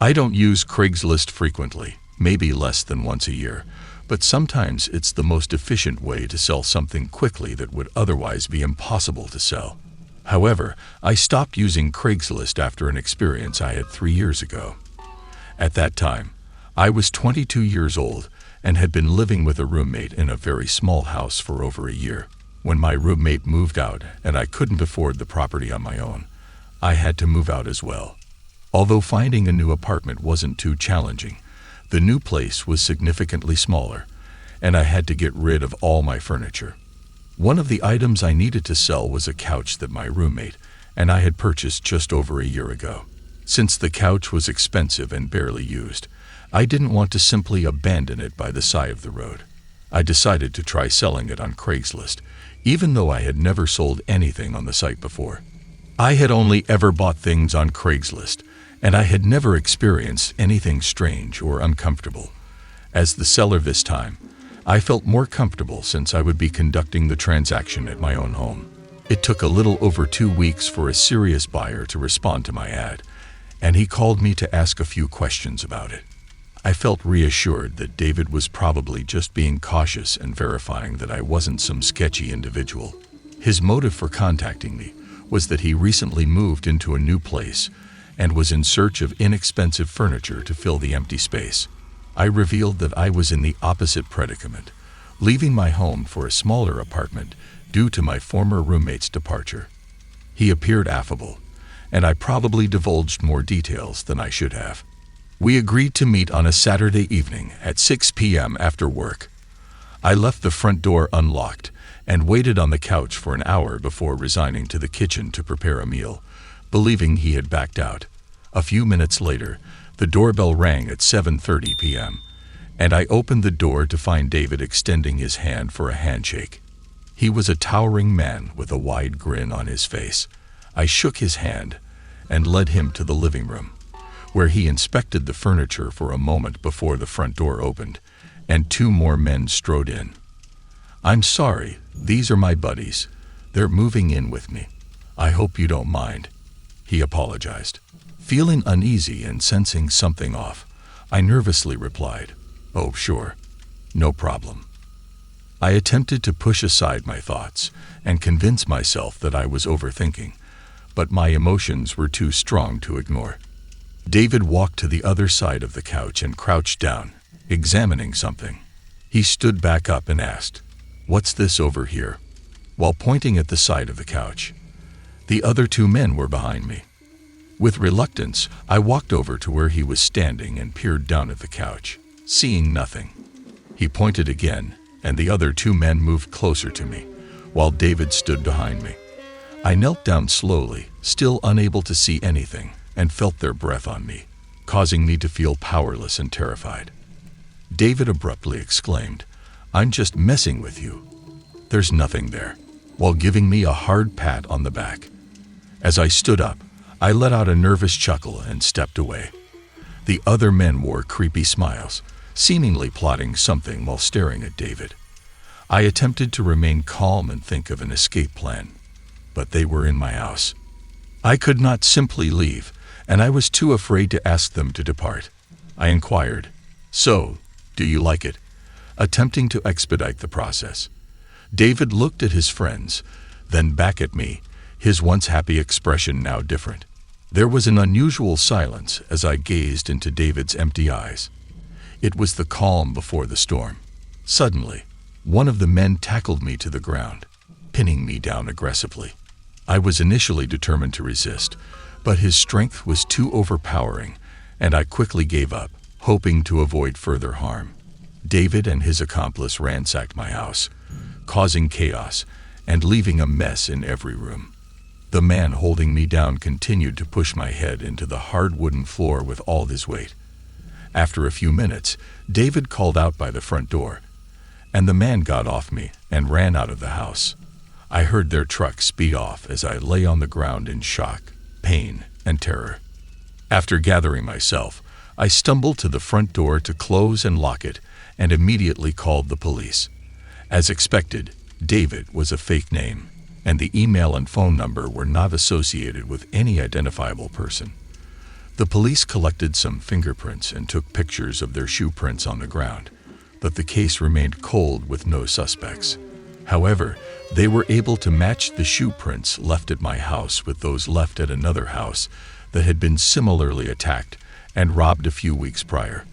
I don't use Craigslist frequently, maybe less than once a year, but sometimes it's the most efficient way to sell something quickly that would otherwise be impossible to sell. However, I stopped using Craigslist after an experience I had 3 years ago. At that time, I was 22 years old and had been living with a roommate in a very small house for over a year. When my roommate moved out and I couldn't afford the property on my own, I had to move out as well. Although finding a new apartment wasn't too challenging, the new place was significantly smaller, and I had to get rid of all my furniture. One of the items I needed to sell was a couch that my roommate and I had purchased just over a year ago. Since the couch was expensive and barely used, I didn't want to simply abandon it by the side of the road. I decided to try selling it on Craigslist, even though I had never sold anything on the site before. I had only ever bought things on Craigslist, and I had never experienced anything strange or uncomfortable. As the seller this time, I felt more comfortable since I would be conducting the transaction at my own home. It took a little over 2 weeks for a serious buyer to respond to my ad, and he called me to ask a few questions about it. I felt reassured that David was probably just being cautious and verifying that I wasn't some sketchy individual. His motive for contacting me was that he recently moved into a new place and was in search of inexpensive furniture to fill the empty space. I revealed that I was in the opposite predicament, leaving my home for a smaller apartment due to my former roommate's departure. He appeared affable, and I probably divulged more details than I should have. We agreed to meet on a Saturday evening at 6 p.m. after work. I left the front door unlocked and waited on the couch for an hour before resigning to the kitchen to prepare a meal, believing he had backed out. A few minutes later, the doorbell rang at 7:30 p.m., and I opened the door to find David extending his hand for a handshake. He was a towering man with a wide grin on his face. I shook his hand and led him to the living room, where he inspected the furniture for a moment before the front door opened, and 2 more men strode in. "I'm sorry, these are my buddies. They're moving in with me. I hope you don't mind," he apologized. Feeling uneasy and sensing something off, I nervously replied, "Oh, sure, no problem." I attempted to push aside my thoughts and convince myself that I was overthinking, but my emotions were too strong to ignore. David walked to the other side of the couch and crouched down, examining something. He stood back up and asked, "What's this over here?" while pointing at the side of the couch. The other 2 men were behind me. With reluctance, I walked over to where he was standing and peered down at the couch. Seeing nothing, he pointed again, and the other 2 men moved closer to me, while David stood behind me. I knelt down slowly, still unable to see anything, and felt their breath on me, causing me to feel powerless and terrified. David abruptly exclaimed, "I'm just messing with you. There's nothing there," while giving me a hard pat on the back. As I stood up, I let out a nervous chuckle and stepped away. The other men wore creepy smiles, seemingly plotting something while staring at David. I attempted to remain calm and think of an escape plan, but they were in my house. I could not simply leave, and I was too afraid to ask them to depart. I inquired, "So, do you like it?" attempting to expedite the process. David looked at his friends, then back at me, his once happy expression now different. There was an unusual silence as I gazed into David's empty eyes. It was the calm before the storm. Suddenly, one of the men tackled me to the ground, pinning me down aggressively. I was initially determined to resist, but his strength was too overpowering, and I quickly gave up, hoping to avoid further harm. David and his accomplice ransacked my house, causing chaos and leaving a mess in every room. The man holding me down continued to push my head into the hard wooden floor with all his weight. After a few minutes, David called out by the front door, and the man got off me and ran out of the house. I heard their truck speed off as I lay on the ground in shock, pain, and terror. After gathering myself, I stumbled to the front door to close and lock it, and immediately called the police. As expected, David was a fake name, and the email and phone number were not associated with any identifiable person. The police collected some fingerprints and took pictures of their shoe prints on the ground, but the case remained cold with no suspects. However, they were able to match the shoe prints left at my house with those left at another house that had been similarly attacked and robbed a few weeks prior.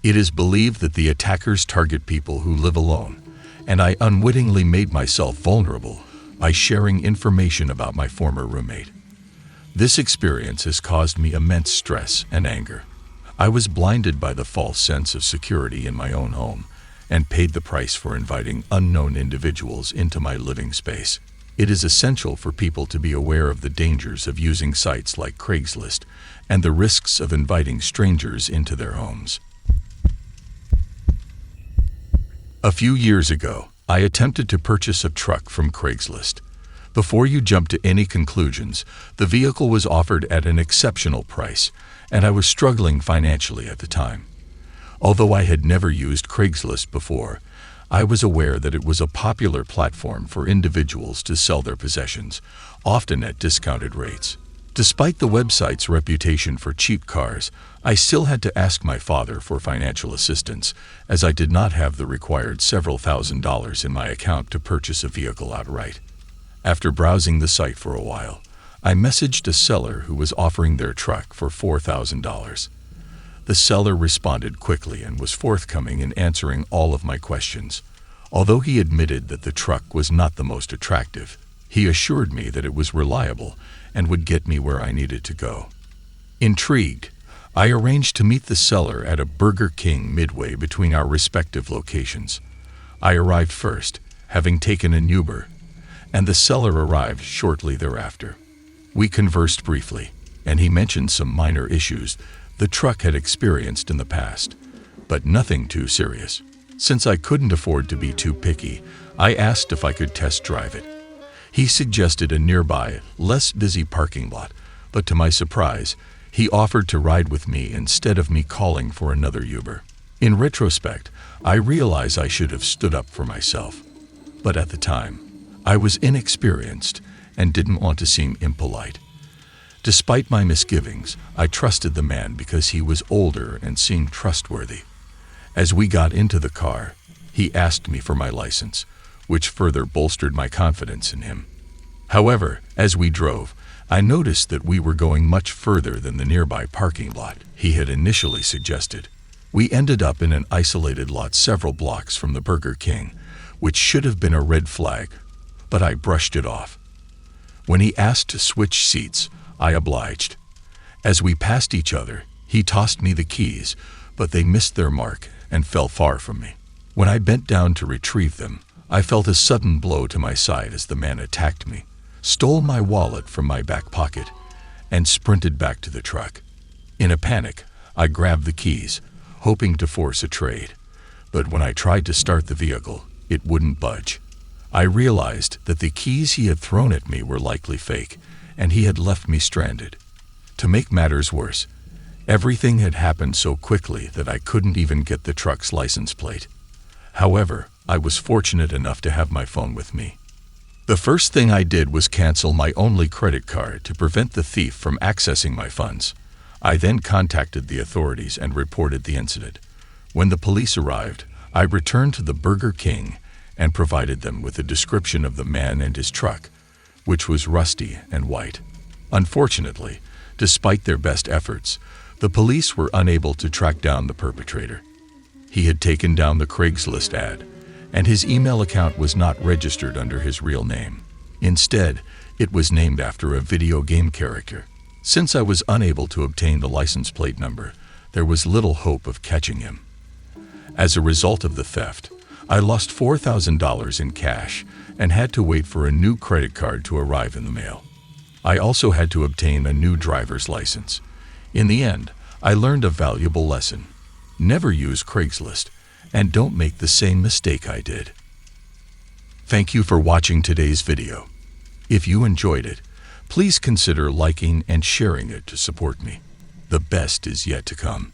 It is believed that the attackers target people who live alone, and I unwittingly made myself vulnerable by sharing information about my former roommate. This experience has caused me immense stress and anger. I was blinded by the false sense of security in my own home and paid the price for inviting unknown individuals into my living space. It is essential for people to be aware of the dangers of using sites like Craigslist and the risks of inviting strangers into their homes. A few years ago, I attempted to purchase a truck from Craigslist. Before you jump to any conclusions, the vehicle was offered at an exceptional price, and I was struggling financially at the time. Although I had never used Craigslist before, I was aware that it was a popular platform for individuals to sell their possessions, often at discounted rates. Despite the website's reputation for cheap cars, I still had to ask my father for financial assistance, as I did not have the required several $1,000s in my account to purchase a vehicle outright. After browsing the site for a while, I messaged a seller who was offering their truck for $4,000. The seller responded quickly and was forthcoming in answering all of my questions. Although he admitted that the truck was not the most attractive, he assured me that it was reliable and would get me where I needed to go. Intrigued, I arranged to meet the seller at a Burger King midway between our respective locations. I arrived first, having taken an Uber, and the seller arrived shortly thereafter. We conversed briefly, and he mentioned some minor issues the truck had experienced in the past, but nothing too serious. Since I couldn't afford to be too picky, I asked if I could test drive it. He suggested a nearby, less busy parking lot, but to my surprise, he offered to ride with me instead of me calling for another Uber. In retrospect, I realize I should have stood up for myself, but at the time, I was inexperienced and didn't want to seem impolite. Despite my misgivings, I trusted the man because he was older and seemed trustworthy. As we got into the car, he asked me for my license, which further bolstered my confidence in him. However, as we drove, I noticed that we were going much further than the nearby parking lot he had initially suggested. We ended up in an isolated lot several blocks from the Burger King, which should have been a red flag, but I brushed it off. When he asked to switch seats, I obliged. As we passed each other, he tossed me the keys, but they missed their mark and fell far from me. When I bent down to retrieve them, I felt a sudden blow to my side as the man attacked me, stole my wallet from my back pocket, and sprinted back to the truck. In a panic, I grabbed the keys, hoping to force a trade, but when I tried to start the vehicle, it wouldn't budge. I realized that the keys he had thrown at me were likely fake, and he had left me stranded. To make matters worse, everything had happened so quickly that I couldn't even get the truck's license plate. However, I was fortunate enough to have my phone with me. The first thing I did was cancel my only credit card to prevent the thief from accessing my funds. I then contacted the authorities and reported the incident. When the police arrived, I returned to the Burger King and provided them with a description of the man and his truck, which was rusty and white. Unfortunately, despite their best efforts, the police were unable to track down the perpetrator. He had taken down the Craigslist ad, and his email account was not registered under his real name. Instead, it was named after a video game character. Since I was unable to obtain the license plate number, there was little hope of catching him. As a result of the theft, I lost $4,000 in cash and had to wait for a new credit card to arrive in the mail. I also had to obtain a new driver's license. In the end, I learned a valuable lesson. Never use Craigslist, and don't make the same mistake I did. Thank you for watching today's video. If you enjoyed it, please consider liking and sharing it to support me. The best is yet to come.